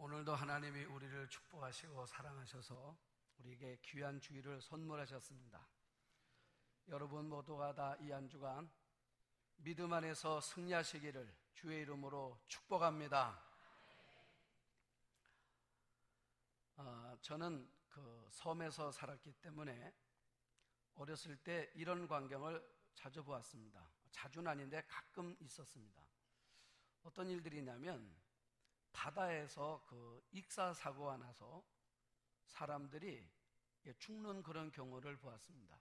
오늘도 하나님이 우리를 축복하시고 사랑하셔서 우리에게 귀한 주일을 선물하셨습니다. 여러분 모두가 다 이 한 주간 믿음 안에서 승리하시기를 주의 이름으로 축복합니다. 저는 그 섬에서 살았기 때문에 어렸을 때 이런 광경을 자주 보았습니다. 자주는 아닌데 가끔 있었습니다. 어떤 일들이 있냐면 바다에서 그 익사 사고가 나서 사람들이 죽는 그런 경우를 보았습니다.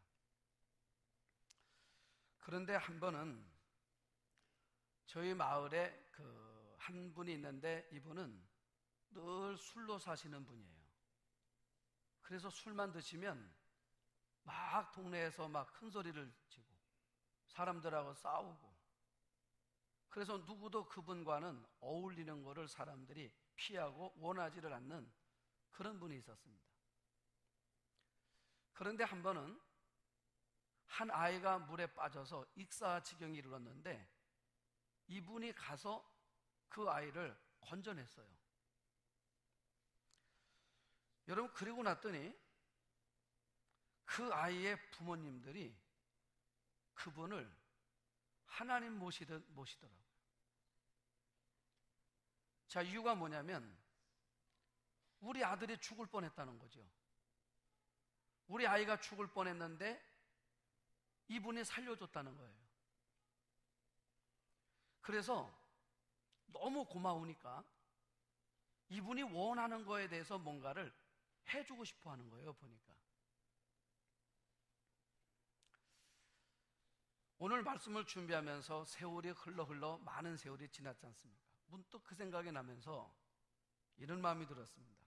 그런데 한 번은 저희 마을에 그 한 분이 있는데 이분은 늘 술로 사시는 분이에요. 그래서 술만 드시면 막 동네에서 막 큰 소리를 치고 사람들하고 싸우고, 그래서 누구도 그분과는 어울리는 것을 사람들이 피하고 원하지를 않는 그런 분이 있었습니다. 그런데 한 번은 한 아이가 물에 빠져서 익사지경이 이르렀는데 이분이 가서 그 아이를 건져냈어요. 여러분, 그리고 났더니 그 아이의 부모님들이 그분을 하나님 모시더라고요. 자, 이유가 뭐냐면 우리 아들이 죽을 뻔했다는 거죠. 우리 아이가 죽을 뻔했는데 이분이 살려줬다는 거예요. 그래서 너무 고마우니까 이분이 원하는 거에 대해서 뭔가를 해주고 싶어 하는 거예요, 보니까. 오늘 말씀을 준비하면서 세월이 흘러 많은 세월이 지났지 않습니까? 문득 그 생각이 나면서 이런 마음이 들었습니다.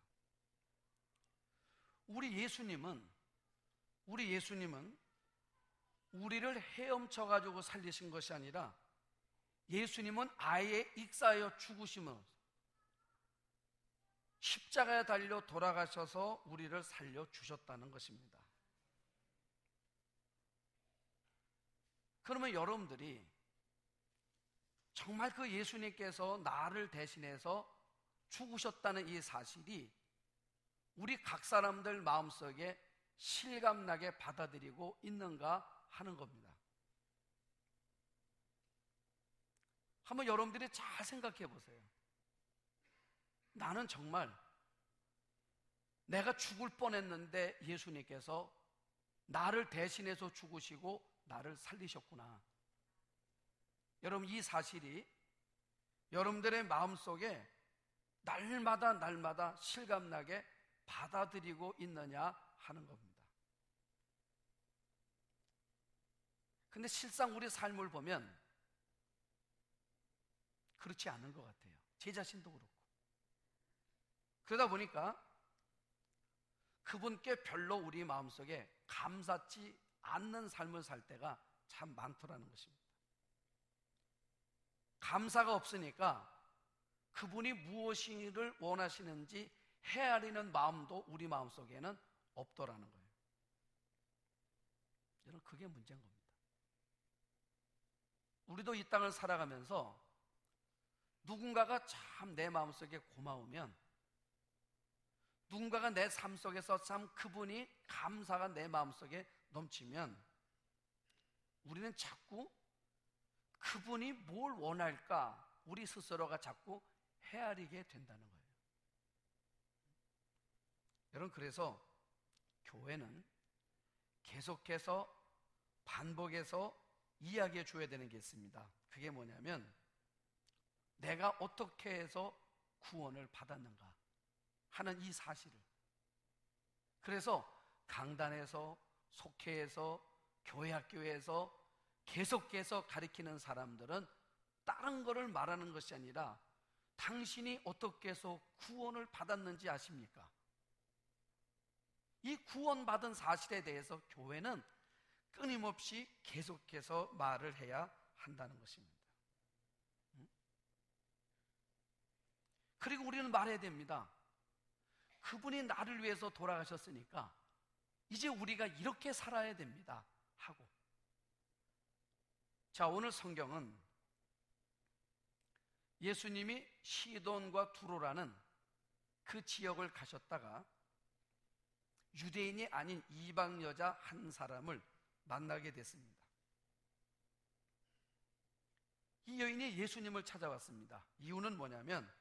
우리 예수님은 우리를 헤엄쳐가지고 살리신 것이 아니라 예수님은 아예 익사하여 죽으심으로 십자가에 달려 돌아가셔서 우리를 살려주셨다는 것입니다. 그러면 여러분들이 정말 그 예수님께서 나를 대신해서 죽으셨다는 이 사실이 우리 각 사람들 마음속에 실감나게 받아들이고 있는가 하는 겁니다. 한번 여러분들이 잘 생각해 보세요. 나는 정말 내가 죽을 뻔했는데 예수님께서 나를 대신해서 죽으시고 나를 살리셨구나. 여러분, 이 사실이 여러분들의 마음속에 날마다 실감나게 받아들이고 있느냐 하는 겁니다. 근데 실상 우리 삶을 보면 그렇지 않은 것 같아요. 제 자신도 그렇고. 그러다 보니까 그분께 별로 우리 마음속에 감사치 않는 삶을 살 때가 참 많더라는 것입니다. 감사가 없으니까 그분이 무엇을 원하시는지 헤아리는 마음도 우리 마음속에는 없더라는 거예요. 여러분, 그게 문제인 겁니다. 우리도 이 땅을 살아가면서 누군가가 참 내 마음속에 고마우면, 누군가가 내 삶 속에서 참 그분이 감사가 내 마음속에 넘치면 우리는 자꾸 그분이 뭘 원할까 우리 스스로가 자꾸 헤아리게 된다는 거예요. 여러분, 그래서 교회는 계속해서 반복해서 이야기해 줘야 되는 게 있습니다. 그게 뭐냐면 내가 어떻게 해서 구원을 받았는가 하는 이 사실을. 그래서 강단에서, 속회에서, 교회 학교에서 계속해서 가르치는 사람들은 다른 거를 말하는 것이 아니라 당신이 어떻게 해서 구원을 받았는지 아십니까? 이 구원받은 사실에 대해서 교회는 끊임없이 계속해서 말을 해야 한다는 것입니다. 그리고 우리는 말해야 됩니다. 그분이 나를 위해서 돌아가셨으니까 이제 우리가 이렇게 살아야 됩니다 하고. 자, 오늘 성경은 예수님이 시돈과 두로라는 그 지역을 가셨다가 유대인이 아닌 이방 여자 한 사람을 만나게 됐습니다. 이 여인이 예수님을 찾아왔습니다. 이유는 뭐냐면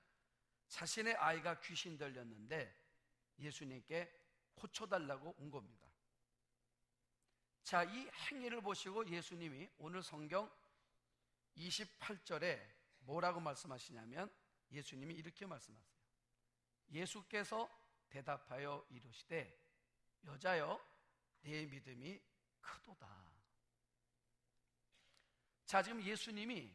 자신의 아이가 귀신 들렸는데 예수님께 고쳐달라고 온 겁니다. 자, 이 행위를 보시고 예수님이 오늘 성경 28절에 뭐라고 말씀하시냐면 예수님이 이렇게 말씀하세요. 예수께서 대답하여 이르시되 여자여 내 믿음이 크도다. 자, 지금 예수님이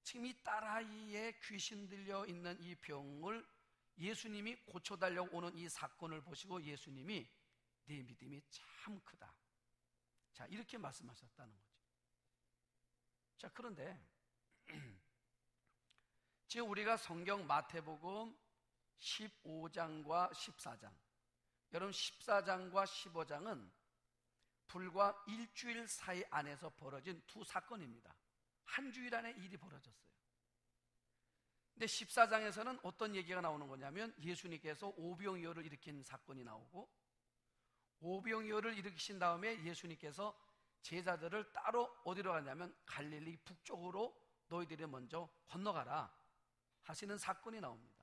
지금 이 딸아이의 귀신 들려 있는 이 병을 예수님이 고쳐달라고 오는 이 사건을 보시고 예수님이 네 믿음이 참 크다. 자, 이렇게 말씀하셨다는 거죠. 자, 그런데 지금 우리가 성경 마태복음 15장과 14장, 여러분 14장과 15장은 불과 일주일 사이 안에서 벌어진 두 사건입니다. 한 주일 안에 일이 벌어졌어요. 근데 14장에서는 어떤 얘기가 나오는 거냐면 예수님께서 오병이어를 일으킨 사건이 나오고, 오병이어를 일으키신 다음에 예수님께서 제자들을 따로 어디로 가냐면 갈릴리 북쪽으로 너희들이 먼저 건너가라 하시는 사건이 나옵니다.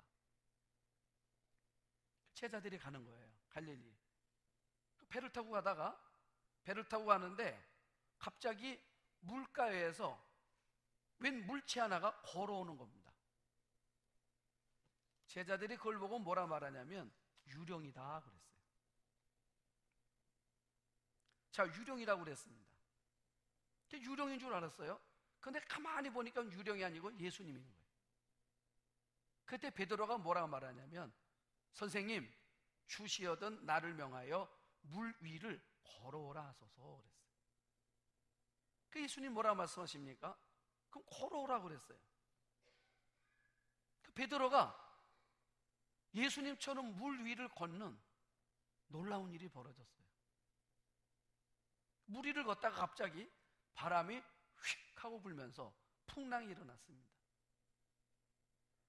제자들이 가는 거예요. 갈릴리 배를 타고 가는데 갑자기 물가에서 웬 물체 하나가 걸어오는 겁니다. 제자들이 그걸 보고 뭐라 말하냐면 유령이다 그랬어요. 자, 유령이라고 그랬습니다. 유령인 줄 알았어요. 근데 가만히 보니까 유령이 아니고 예수님인 거예요. 그때 베드로가 뭐라고 말하냐면 선생님, 주시어든 나를 명하여 물 위를 걸어오라 하소서 그랬어요. 그 예수님 뭐라고 말씀하십니까? 그럼 걸어오라 그랬어요. 그 베드로가 예수님처럼 물 위를 걷는 놀라운 일이 벌어졌어요. 물 위를 걷다가 갑자기 바람이 휙 하고 불면서 풍랑이 일어났습니다.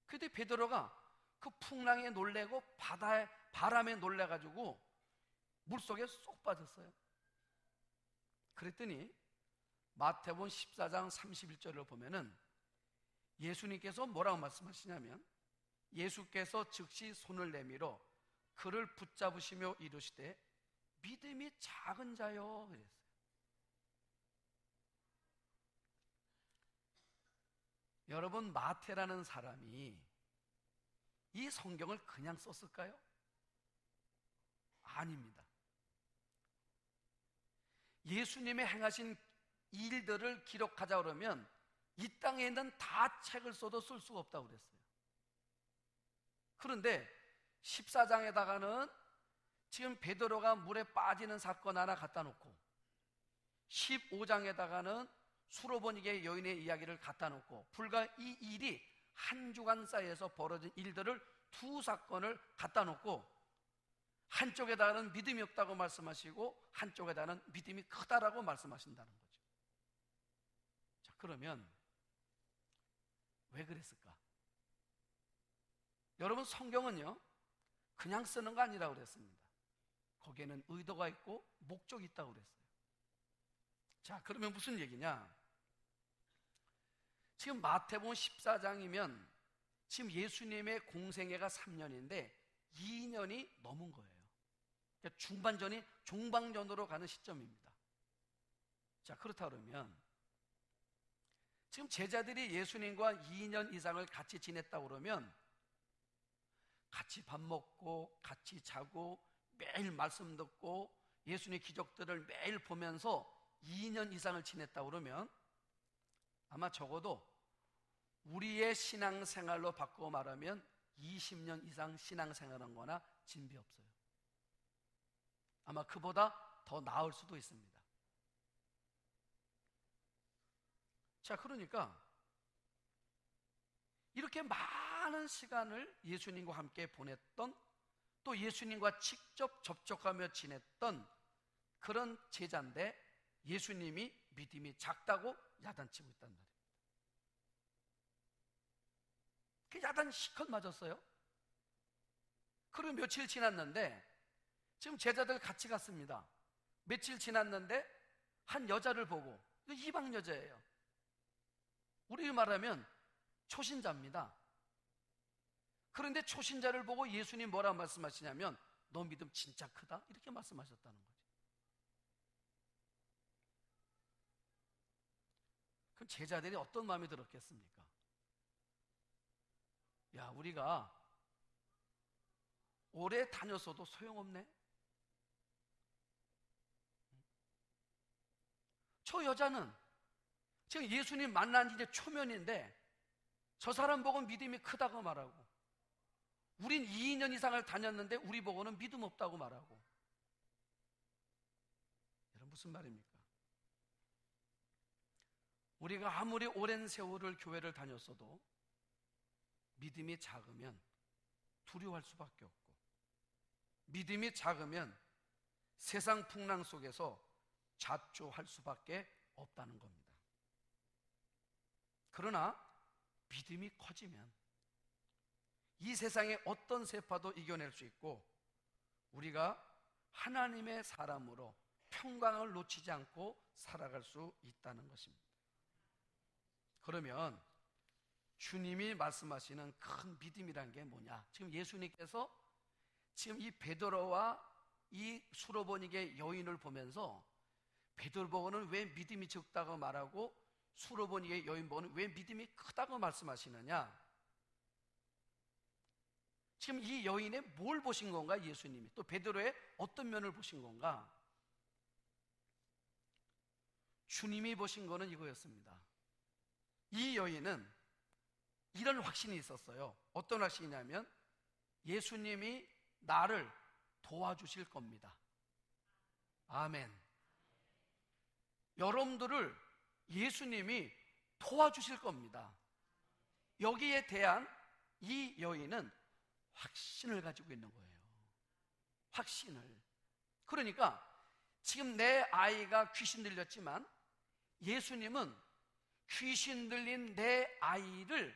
그때 베드로가 그 풍랑에 놀래고 바람에 놀래가지고 물속에 쏙 빠졌어요. 그랬더니 마태복음 14장 31절을 보면은 예수님께서 뭐라고 말씀하시냐면 예수께서 즉시 손을 내밀어 그를 붙잡으시며 이르시되 믿음이 작은 자여 그랬어요. 여러분, 마태라는 사람이 이 성경을 그냥 썼을까요? 아닙니다. 예수님의 행하신 일들을 기록하자 그러면 이 땅에 있는 다 책을 써도 쓸 수가 없다고 그랬어요. 그런데 14장에다가는 지금 베드로가 물에 빠지는 사건 하나 갖다 놓고 15장에다가는 수로보니게 여인의 이야기를 갖다 놓고 불과 이 일이 한 주간 사이에서 벌어진 일들을 두 사건을 갖다 놓고 한쪽에다가는 믿음이 없다고 말씀하시고 한쪽에다가는 믿음이 크다라고 말씀하신다는 거죠. 자, 그러면 왜 그랬을까? 여러분, 성경은요 그냥 쓰는 거 아니라고 그랬습니다. 거기에는 의도가 있고 목적이 있다고 그랬어요. 자, 그러면 무슨 얘기냐? 지금 마태복음 14장이면 지금 예수님의 공생애가 3년인데 2년이 넘은 거예요. 그러니까 중반전이 종방전으로 가는 시점입니다. 자, 그렇다 그러면 지금 제자들이 예수님과 2년 이상을 같이 지냈다고 그러면 같이 밥 먹고 같이 자고 매일 말씀 듣고 예수님의 기적들을 매일 보면서 2년 이상을 지냈다고 그러면 아마 적어도 우리의 신앙생활로 바꾸어 말하면 20년 이상 신앙생활한 거나 진비 없어요. 아마 그보다 더 나을 수도 있습니다. 자, 그러니까 이렇게 많은 시간을 예수님과 함께 보냈던, 또 예수님과 직접 접촉하며 지냈던 그런 제자인데 예수님이 믿음이 작다고 야단치고 있단 말이에요. 그 야단 시컷 맞았어요. 그리고 며칠 지났는데 지금 제자들 같이 갔습니다. 며칠 지났는데 한 여자를 보고, 이방 여자예요. 우리 말하면 초신자입니다. 그런데 초신자를 보고 예수님 뭐라 말씀하시냐면 너 믿음 진짜 크다 이렇게 말씀하셨다는 거죠. 그럼 제자들이 어떤 마음이 들었겠습니까? 야, 우리가 오래 다녔어도 소용없네. 저 여자는 지금 예수님 만난 지 이제 초면인데 저 사람 보고 믿음이 크다고 말하고, 우린 2년 이상을 다녔는데 우리 보고는 믿음 없다고 말하고. 여러분 무슨 말입니까? 우리가 아무리 오랜 세월을 교회를 다녔어도 믿음이 작으면 두려워할 수밖에 없고, 믿음이 작으면 세상 풍랑 속에서 자초할 수밖에 없다는 겁니다. 그러나 믿음이 커지면 이 세상의 어떤 세파도 이겨낼 수 있고, 우리가 하나님의 사람으로 평강을 놓치지 않고 살아갈 수 있다는 것입니다. 그러면 주님이 말씀하시는 큰 믿음이란 게 뭐냐? 지금 예수님께서 지금 이 베드로와 이 수로보니게 여인을 보면서 베드로 보고는 왜 믿음이 적다고 말하고 수로보니게 여인 보고는 왜 믿음이 크다고 말씀하시느냐? 지금 이 여인의 뭘 보신 건가? 예수님이 또 베드로의 어떤 면을 보신 건가? 주님이 보신 거는 이거였습니다. 이 여인은 이런 확신이 있었어요. 어떤 확신이냐면 예수님이 나를 도와주실 겁니다. 아멘. 여러분들을 예수님이 도와주실 겁니다. 여기에 대한 이 여인은 확신을 가지고 있는 거예요. 확신을. 그러니까 지금 내 아이가 귀신 들렸지만 예수님은 귀신 들린 내 아이를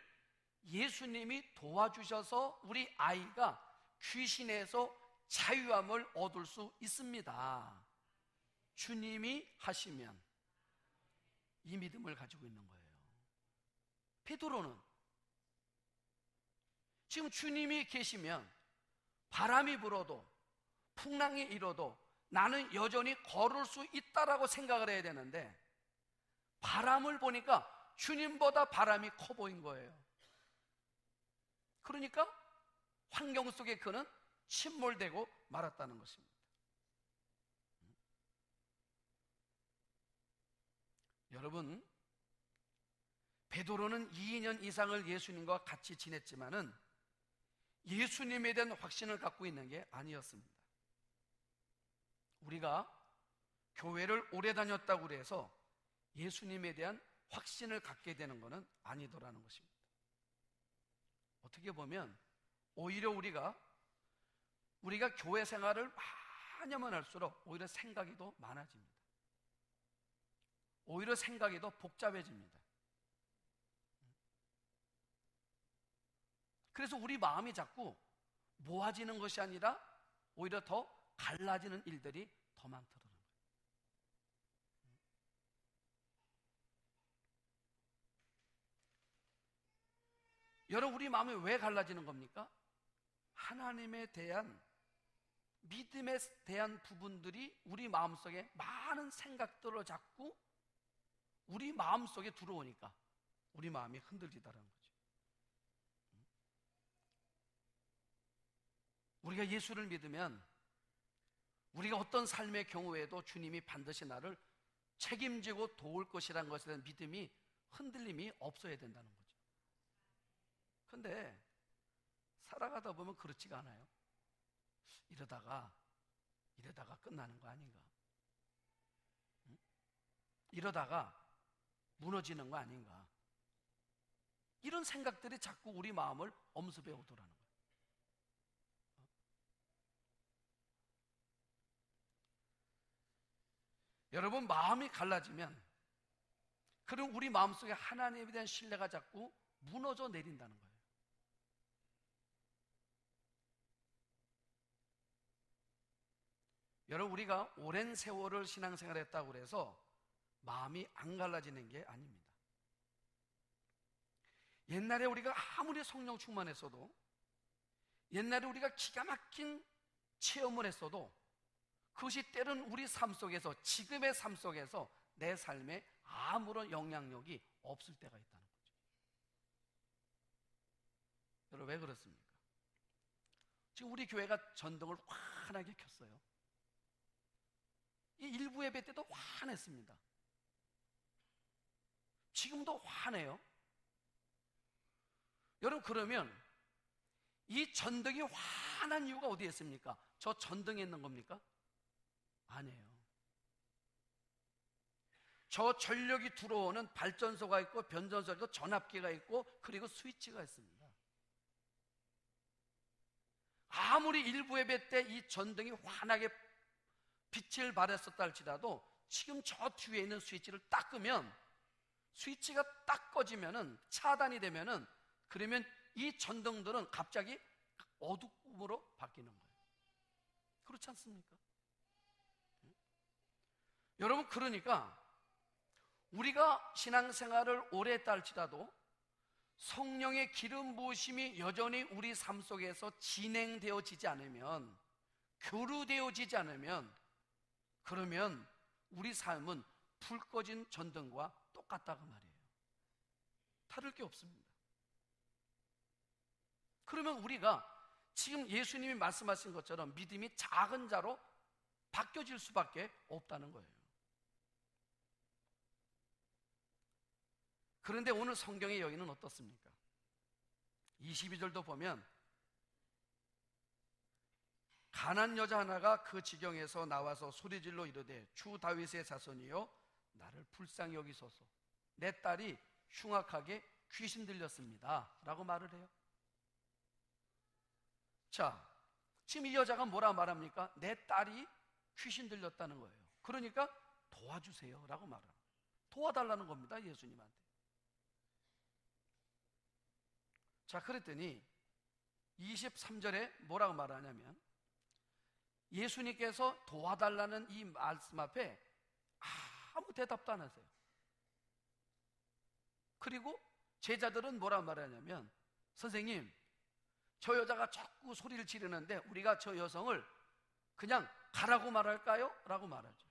예수님이 도와주셔서 우리 아이가 귀신에서 자유함을 얻을 수 있습니다. 주님이 하시면 이 믿음을 가지고 있는 거예요. 베드로는 지금 주님이 계시면 바람이 불어도 풍랑이 일어도 나는 여전히 걸을 수 있다라고 생각을 해야 되는데, 바람을 보니까 주님보다 바람이 커 보인 거예요. 그러니까 환경 속에 그는 침몰되고 말았다는 것입니다. 여러분, 베드로는 2년 이상을 예수님과 같이 지냈지만은 예수님에 대한 확신을 갖고 있는 게 아니었습니다. 우리가 교회를 오래 다녔다고 해서 예수님에 대한 확신을 갖게 되는 것은 아니더라는 것입니다. 어떻게 보면 오히려 우리가 교회 생활을 많이 하면 할수록 오히려 생각이 더 많아집니다. 오히려 생각이 더 복잡해집니다. 그래서 우리 마음이 자꾸 모아지는 것이 아니라 오히려 더 갈라지는 일들이 더 많더라고요. 여러분, 우리 마음이 왜 갈라지는 겁니까? 하나님에 대한 믿음에 대한 부분들이 우리 마음속에 많은 생각들을 자꾸 우리 마음속에 들어오니까 우리 마음이 흔들리다는 거죠. 우리가 예수를 믿으면 우리가 어떤 삶의 경우에도 주님이 반드시 나를 책임지고 도울 것이라는 것에 대한 믿음이, 흔들림이 없어야 된다는 거죠. 그런데 살아가다 보면 그렇지가 않아요. 이러다가 끝나는 거 아닌가? 응? 이러다가 무너지는 거 아닌가? 이런 생각들이 자꾸 우리 마음을 엄습해 오더라는 거예요. 여러분, 마음이 갈라지면 그럼 우리 마음속에 하나님에 대한 신뢰가 자꾸 무너져 내린다는 거예요. 여러분, 우리가 오랜 세월을 신앙생활을 했다고 해서 마음이 안 갈라지는 게 아닙니다. 옛날에 우리가 아무리 성령 충만했어도, 옛날에 우리가 기가 막힌 체험을 했어도 그것이 때로는 우리 삶 속에서, 지금의 삶 속에서 내 삶에 아무런 영향력이 없을 때가 있다는 거죠. 여러분, 왜 그렇습니까? 지금 우리 교회가 전등을 환하게 켰어요. 이 일부 예배 때도 환했습니다. 지금도 환해요. 여러분, 그러면 이 전등이 환한 이유가 어디에 있습니까? 저 전등에 있는 겁니까? 아니에요. 저 전력이 들어오는 발전소가 있고, 변전소가 있고, 전압기가 있고, 그리고 스위치가 있습니다. 아무리 일부 예배 때 이 전등이 환하게 빛을 발했었다 할지라도 지금 저 뒤에 있는 스위치를 딱 끄면, 스위치가 딱 꺼지면은, 차단이 되면은, 그러면 이 전등들은 갑자기 어두움으로 바뀌는 거예요. 그렇지 않습니까? 여러분, 그러니까 우리가 신앙생활을 오래 했다 할지라도 성령의 기름 부으심이 여전히 우리 삶 속에서 진행되어지지 않으면, 교류되어지지 않으면, 그러면 우리 삶은 불 꺼진 전등과 똑같다고 말이에요. 다를 게 없습니다. 그러면 우리가 지금 예수님이 말씀하신 것처럼 믿음이 작은 자로 바뀌어질 수밖에 없다는 거예요. 그런데 오늘 성경의 여인은 어떻습니까? 22절도 보면 가난 여자 하나가 그 지경에서 나와서 소리질러 이르되 주 다윗의 자손이여 나를 불쌍히 여기소서, 내 딸이 흉악하게 귀신 들렸습니다 라고 말을 해요. 자, 지금 이 여자가 뭐라 말합니까? 내 딸이 귀신 들렸다는 거예요. 그러니까 도와주세요 라고 말합니다. 도와달라는 겁니다, 예수님한테. 자, 그랬더니 23절에 뭐라고 말하냐면, 예수님께서 도와달라는 이 말씀 앞에 아무 대답도 안 하세요. 그리고 제자들은 뭐라 말하냐면, 선생님, 저 여자가 자꾸 소리를 지르는데 우리가 저 여성을 그냥 가라고 말할까요? 라고 말하죠.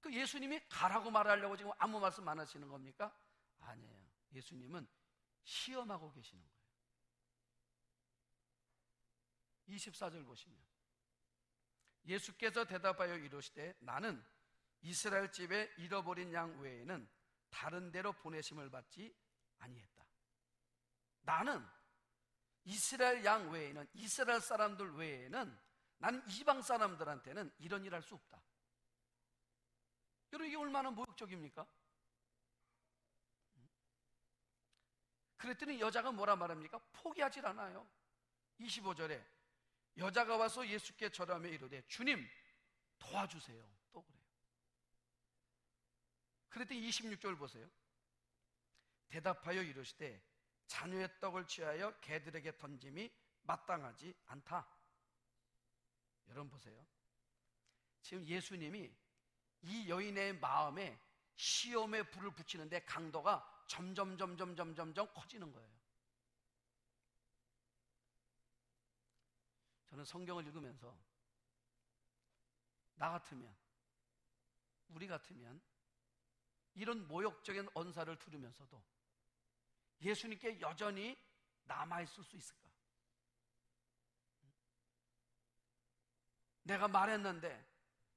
그 예수님이 가라고 말하려고 지금 아무 말씀 안 하시는 겁니까? 아니에요. 예수님은 시험하고 계시는 거예요. 24절 보시면 예수께서 대답하여 이르시되 나는 이스라엘 집에 잃어버린 양 외에는 다른 데로 보내심을 받지 아니했다. 나는 이스라엘 양 외에는, 이스라엘 사람들 외에는, 나는 이방 사람들한테는 이런 일 할 수 없다. 여러분, 이게 얼마나 모욕적입니까? 그랬더니 여자가 뭐라 말합니까? 포기하질 않아요. 25절에 여자가 와서 예수께 절하며 이르되 주님 도와주세요. 또 그래요. 그랬더니 26절 보세요. 대답하여 이르시되 자녀의 떡을 취하여 개들에게 던짐이 마땅하지 않다. 여러분 보세요. 지금 예수님이 이 여인의 마음에 시험의 불을 붙이는데 강도가 점점 커지는 거예요. 저는 성경을 읽으면서 나 같으면, 우리 같으면 이런 모욕적인 언사를 들으면서도 예수님께 여전히 남아있을 수 있을까? 내가 말했는데,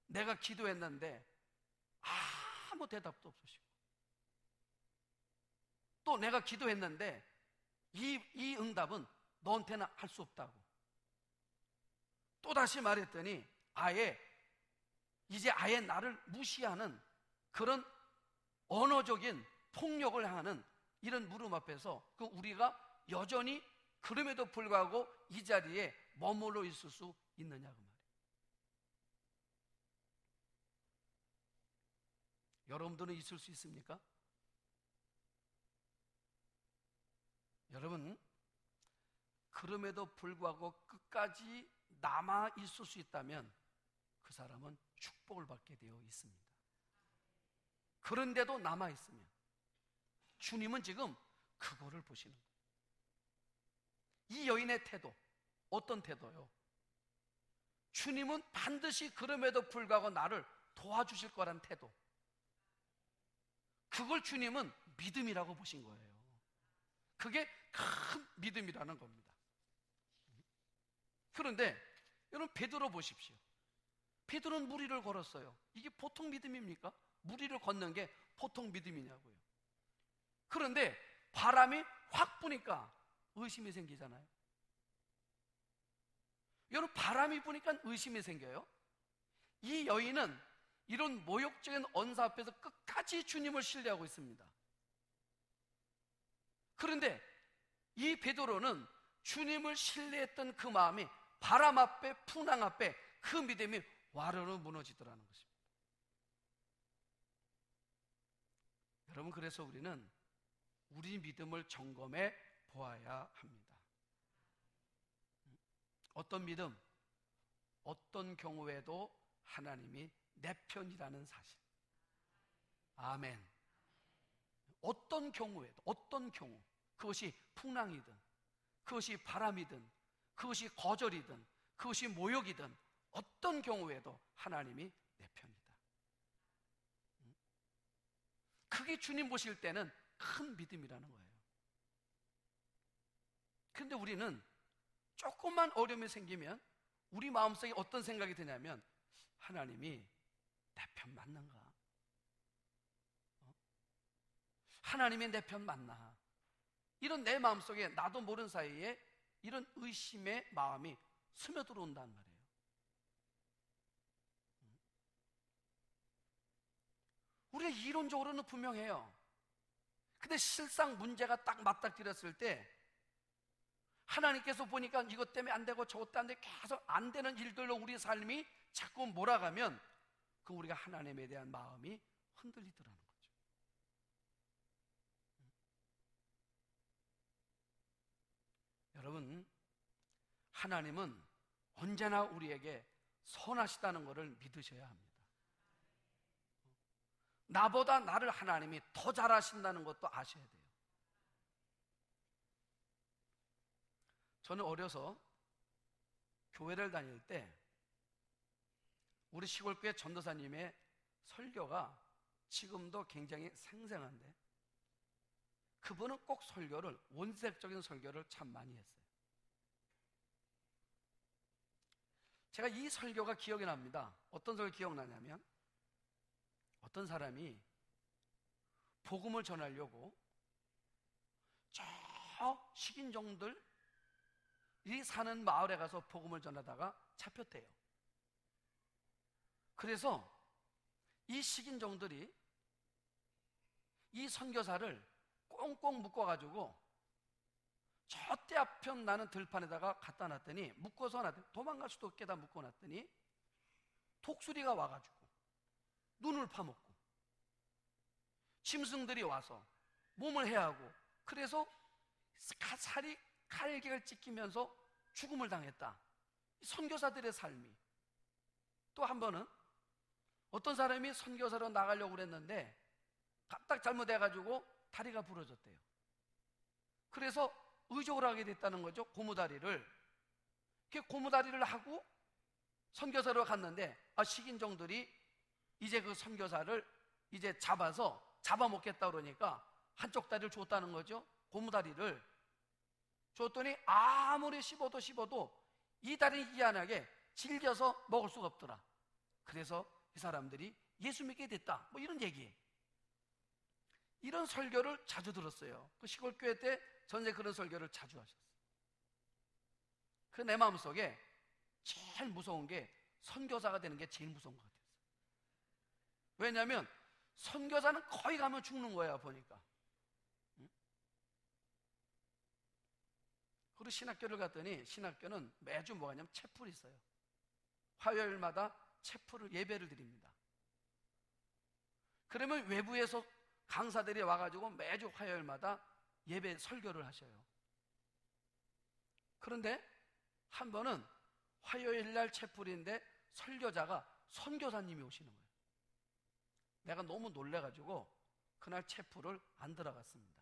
내가 기도했는데 아무 대답도 없으시고, 또 내가 기도했는데 이 응답은 너한테는 할 수 없다고, 또 다시 말했더니 이제 아예 나를 무시하는 그런 언어적인 폭력을 하는 이런 물음 앞에서 우리가 여전히 그럼에도 불구하고 이 자리에 머물러 있을 수 있느냐고 말이에요. 여러분들은 있을 수 있습니까? 여러분, 그럼에도 불구하고 끝까지 남아 있을 수 있다면 그 사람은 축복을 받게 되어 있습니다. 그런데도 남아 있으면 주님은 지금 그거를 보시는 거예요. 이 여인의 태도, 어떤 태도요? 주님은 반드시 그럼에도 불구하고 나를 도와주실 거란 태도, 그걸 주님은 믿음이라고 보신 거예요. 그게 큰 믿음이라는 겁니다. 그런데 여러분, 베드로 보십시오. 베드로는 무리를 걸었어요. 이게 보통 믿음입니까? 무리를 걷는 게 보통 믿음이냐고요. 그런데 바람이 확 부니까 의심이 생기잖아요. 여러분, 바람이 부니까 의심이 생겨요. 이 여인은 이런 모욕적인 언사 앞에서 끝까지 주님을 신뢰하고 있습니다. 그런데 이 베드로는 주님을 신뢰했던 그 마음이 바람 앞에, 풍랑 앞에 그 믿음이 와르르 무너지더라는 것입니다. 여러분, 그래서 우리는 우리 믿음을 점검해 보아야 합니다. 어떤 믿음, 어떤 경우에도 하나님이 내 편이라는 사실. 아멘. 어떤 경우에도, 어떤 경우, 그것이 풍랑이든, 그것이 바람이든, 그것이 거절이든, 그것이 모욕이든, 어떤 경우에도 하나님이 내 편이다. 그게 주님 보실 때는 큰 믿음이라는 거예요. 그런데 우리는 조금만 어려움이 생기면 우리 마음속에 어떤 생각이 드냐면, 하나님이 내 편 맞는가? 하나님이 내 편 맞나? 이런 내 마음속에 나도 모르는 사이에 이런 의심의 마음이 스며들어온단 말이에요. 우리가 이론적으로는 분명해요. 근데 실상 문제가 딱 맞닥뜨렸을 때 하나님께서 보니까 이것 때문에 안 되고 저것 때문에 안 되고 계속 안 되는 일들로 우리 삶이 자꾸 몰아가면 그 우리가 하나님에 대한 마음이 흔들리더라는 거죠. 여러분, 하나님은 언제나 우리에게 선하시다는 것을 믿으셔야 합니다. 나보다 나를 하나님이 더 잘하신다는 것도 아셔야 돼요. 저는 어려서 교회를 다닐 때 우리 시골교회 전도사님의 설교가 지금도 굉장히 생생한데, 그분은 꼭 설교를, 원색적인 설교를 참 많이 했어요. 제가 이 설교가 기억이 납니다. 어떤 설교 기억나냐면, 어떤 사람이 복음을 전하려고 저 식인종들이 사는 마을에 가서 복음을 전하다가 잡혔대요. 그래서 이 식인종들이 이 선교사를 꽁꽁 묶어가지고 저 때 앞편 나는 들판에다가 갖다 놨더니, 묶어서 놨더니 도망갈 수도 없게다 묶어놨더니 독수리가 와가지고 눈을 파먹고 짐승들이 와서 몸을 해하고, 그래서 살이 칼격을 찢기면서 죽음을 당했다. 선교사들의 삶이. 또 한 번은 어떤 사람이 선교사로 나가려고 그랬는데 딱 잘못해가지고 다리가 부러졌대요. 그래서 의족을 하게 됐다는 거죠. 고무다리를. 고무다리를 하고 선교사로 갔는데, 식인종들이 이제 그 선교사를 이제 잡아먹겠다 그러니까 한쪽 다리를 줬다는 거죠. 고무다리를 줬더니 아무리 씹어도 이 다리는 희한하게 질겨서 먹을 수가 없더라. 그래서 이 사람들이 예수 믿게 됐다, 뭐 이런 얘기예요. 이런 설교를 자주 들었어요. 그 시골교회 때 전에 그런 설교를 자주 하셨어요. 그 내 마음속에 제일 무서운 게 선교사가 되는 게 제일 무서운 것 같아요. 왜냐하면 선교사는 거기 가면 죽는 거야, 보니까. 그리고 신학교를 갔더니 신학교는 매주 뭐가 있냐면 채플이 있어요. 화요일마다 채플을, 예배를 드립니다. 그러면 외부에서 강사들이 와가지고 매주 화요일마다 예배 설교를 하셔요. 그런데 한 번은 화요일 날 채플인데 설교자가 선교사님이 오시는 거예요. 내가 너무 놀래가지고 그날 채플을 안 들어갔습니다.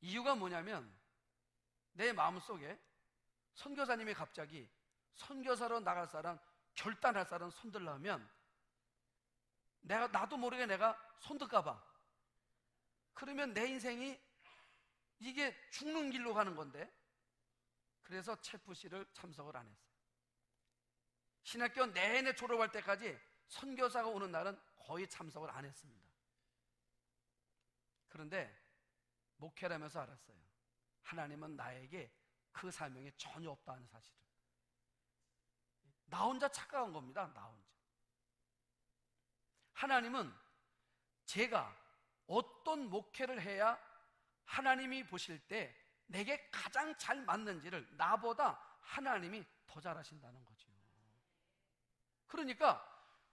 이유가 뭐냐면 내 마음속에 선교사님이 갑자기 선교사로 나갈 사람, 결단할 사람 손들라면 나도 모르게 내가 손들까봐, 그러면 내 인생이 이게 죽는 길로 가는 건데, 그래서 채프시를 참석을 안 했어요. 신학교 내내 졸업할 때까지 선교사가 오는 날은 거의 참석을 안 했습니다. 그런데 목회를 하면서 알았어요. 하나님은 나에게 그 사명이 전혀 없다는 사실을. 나 혼자 착각한 겁니다. 나 혼자. 하나님은 제가 어떤 목회를 해야 하나님이 보실 때 내게 가장 잘 맞는지를 나보다 하나님이 더 잘 아신다는 거죠. 그러니까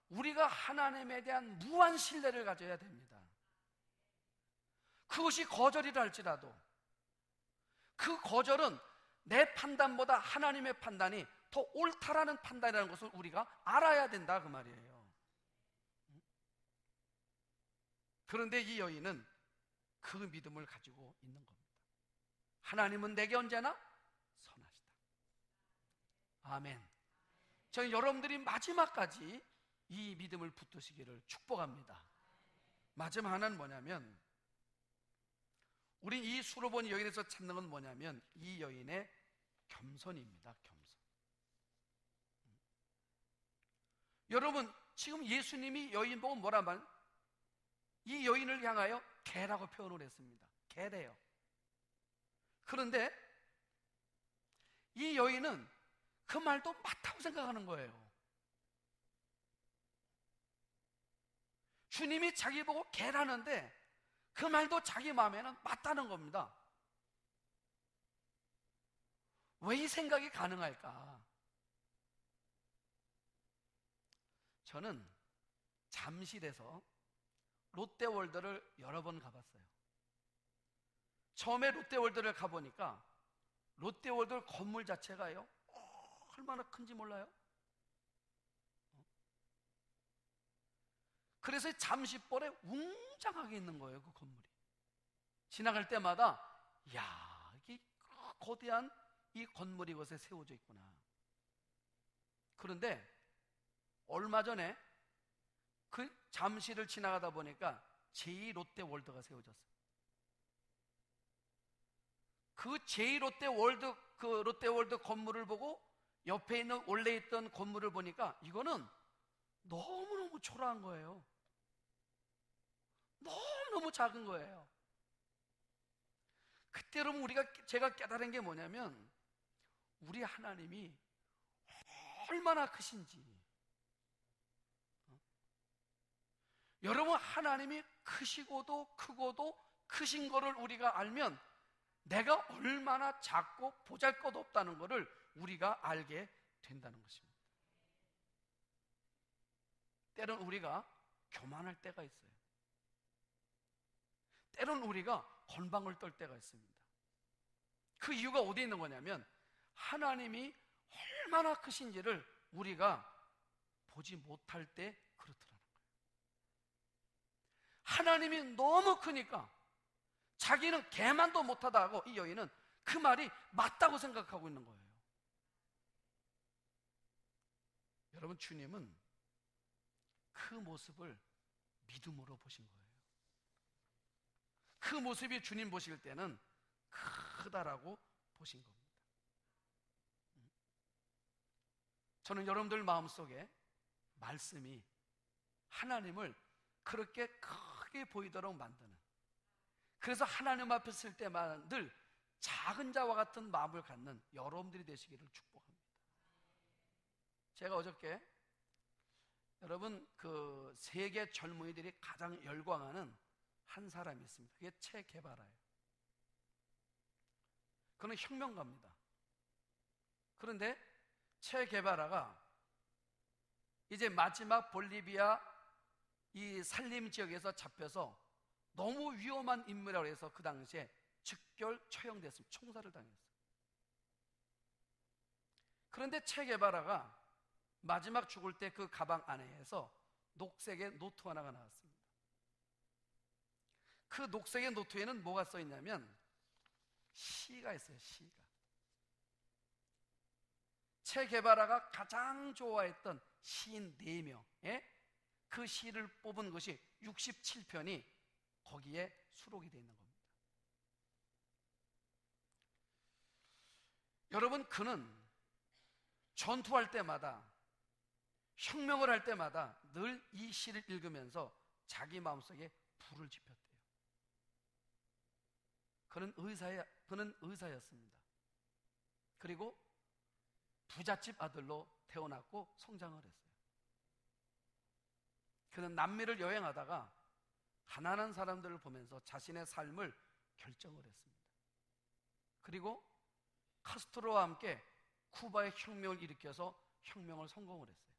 우리가 하나님에 대한 무한 신뢰를 가져야 됩니다. 그것이 거절이라 할지라도 그 거절은 내 판단보다 하나님의 판단이 더 옳다라는 판단이라는 것을 우리가 알아야 된다, 그 말이에요. 그런데 이 여인은 그 믿음을 가지고 있는 겁니다. 하나님은 내게 언제나 선하시다. 아멘. 저는 여러분들이 마지막까지 이 믿음을 붙드시기를 축복합니다. 마지막 하나는 뭐냐면, 우리 이 수로본 여인에서 찾는 건 뭐냐면 이 여인의 겸손입니다. 겸손. 여러분, 지금 예수님이 여인 보고 뭐라 말? 이 여인을 향하여 개라고 표현을 했습니다. 개래요. 그런데 이 여인은 그 말도 맞다고 생각하는 거예요. 주님이 자기 보고 개라는데 그 말도 자기 마음에는 맞다는 겁니다. 왜 이 생각이 가능할까? 저는 잠실에서 롯데월드를 여러 번 가봤어요. 처음에 롯데월드를 가보니까 롯데월드 건물 자체가요, 얼마나 큰지 몰라요? 그래서 잠시벌에 웅장하게 있는 거예요, 그 건물이. 지나갈 때마다 이야, 이게 거대한 이 건물이 이것에 세워져 있구나. 그런데 얼마 전에 그 잠실을 지나가다 보니까 제2롯데월드가 세워졌어요. 그 제2롯데월드, 그 롯데월드 건물을 보고 옆에 있는 원래 있던 건물을 보니까 이거는 너무너무 초라한 거예요. 너무너무 작은 거예요. 그때 여러분 제가 깨달은 게 뭐냐면 우리 하나님이 얼마나 크신지. 여러분, 하나님이 크시고도 크고도 크신 거를 우리가 알면 내가 얼마나 작고 보잘것없다는 거를 우리가 알게 된다는 것입니다. 때론 우리가 교만할 때가 있어요. 때론 우리가 건방을 떨 때가 있습니다. 그 이유가 어디에 있는 거냐면 하나님이 얼마나 크신지를 우리가 보지 못할 때 그렇더라는 거예요. 하나님이 너무 크니까 자기는 개만도 못하다 하고 이 여인은 그 말이 맞다고 생각하고 있는 거예요. 여러분, 주님은 그 모습을 믿음으로 보신 거예요. 그 모습이 주님 보실 때는 크다라고 보신 겁니다. 저는 여러분들 마음속에 말씀이 하나님을 그렇게 크게 보이도록 만드는, 그래서 하나님 앞에 설 때만 늘 작은 자와 같은 마음을 갖는 여러분들이 되시기를 축복합니다. 제가 어저께 여러분 그 세계 젊은이들이 가장 열광하는 한 사람이 있습니다. 그게 체 게바라예요. 그는 혁명가입니다. 그런데 체 게바라가 이제 마지막 볼리비아 이 산림 지역에서 잡혀서 너무 위험한 인물이라고 해서 그 당시에 즉결 처형됐습니다. 총살을 당했어요. 그런데 체게바라가 마지막 죽을 때 그 가방 안에서 녹색의 노트 하나가 나왔습니다. 그 녹색의 노트에는 뭐가 써 있냐면 시가 있어요. 시가. 체게바라가 가장 좋아했던 시인 4명의 그 시를 뽑은 것이 67편이 거기에 수록이 되어 있는 겁니다. 여러분, 그는 전투할 때마다, 혁명을 할 때마다 늘 이 시를 읽으면서 자기 마음속에 불을 지폈대요. 그는 의사였습니다. 그리고 부잣집 아들로 태어났고 성장을 했어요. 그는 남미를 여행하다가 가난한 사람들을 보면서 자신의 삶을 결정을 했습니다. 그리고 카스트로와 함께 쿠바의 혁명을 일으켜서 혁명을 성공을 했어요.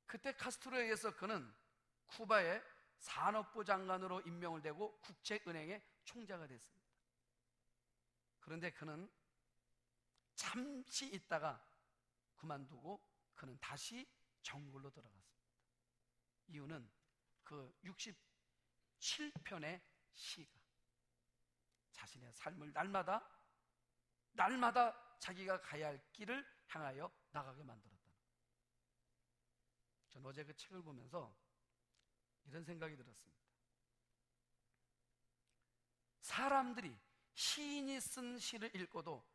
그때 카스트로에 의해서 그는 쿠바의 산업부 장관으로 임명을 되고 국제은행의 총재가 됐습니다. 그런데 그는 잠시 있다가 그만두고 그는 다시 정글로 들어갔습니다. 이유는 그 67편의 시가 자신의 삶을 날마다 자기가 가야 할 길을 향하여 나가게 만들었다는 거예요. 전 어제 그 책을 보면서 이런 생각이 들었습니다. 사람들이 시인이 쓴 시를 읽고도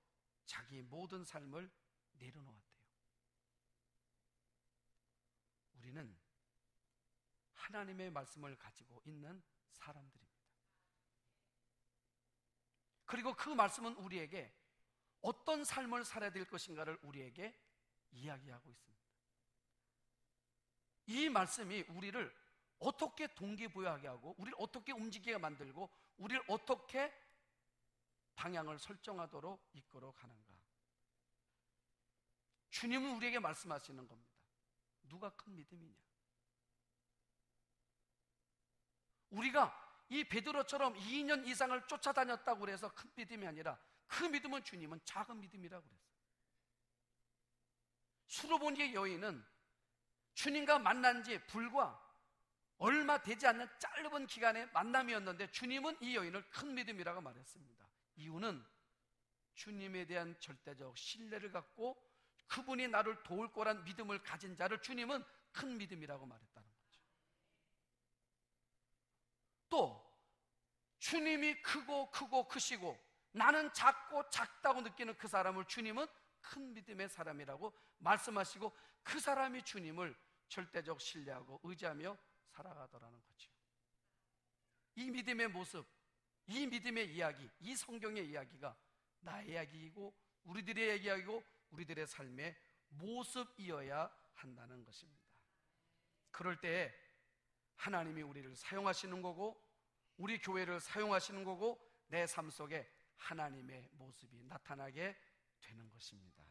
자기 모든 삶을 내려놓았대요. 우리는 하나님의 말씀을 가지고 있는 사람들입니다. 그리고 그 말씀은 우리에게 어떤 삶을 살아야 될 것인가를 우리에게 이야기하고 있습니다. 이 말씀이 우리를 어떻게 동기부여하게 하고 우리를 어떻게 움직이게 만들고 우리를 어떻게 방향을 설정하도록 이끌어 가는가. 주님은 우리에게 말씀하시는 겁니다. 누가 큰 믿음이냐? 우리가 이 베드로처럼 2년 이상을 쫓아다녔다고 해서 큰 믿음이 아니라 그 믿음은 주님은 작은 믿음이라고 그랬어요. 수로보니의 여인은 주님과 만난 지 불과 얼마 되지 않는 짧은 기간의 만남이었는데 주님은 이 여인을 큰 믿음이라고 말했습니다. 이유는 주님에 대한 절대적 신뢰를 갖고 그분이 나를 도울 거란 믿음을 가진 자를 주님은 큰 믿음이라고 말했다는 거죠. 또 주님이 크고 크시고 나는 작고 작다고 느끼는 그 사람을 주님은 큰 믿음의 사람이라고 말씀하시고 그 사람이 주님을 절대적 신뢰하고 의지하며 살아가더라는 거죠. 이 믿음의 모습, 이 믿음의 이야기, 이 성경의 이야기가 나의 이야기이고 우리들의 이야기이고 우리들의 삶의 모습이어야 한다는 것입니다. 그럴 때에 하나님이 우리를 사용하시는 거고 우리 교회를 사용하시는 거고 내 삶 속에 하나님의 모습이 나타나게 되는 것입니다.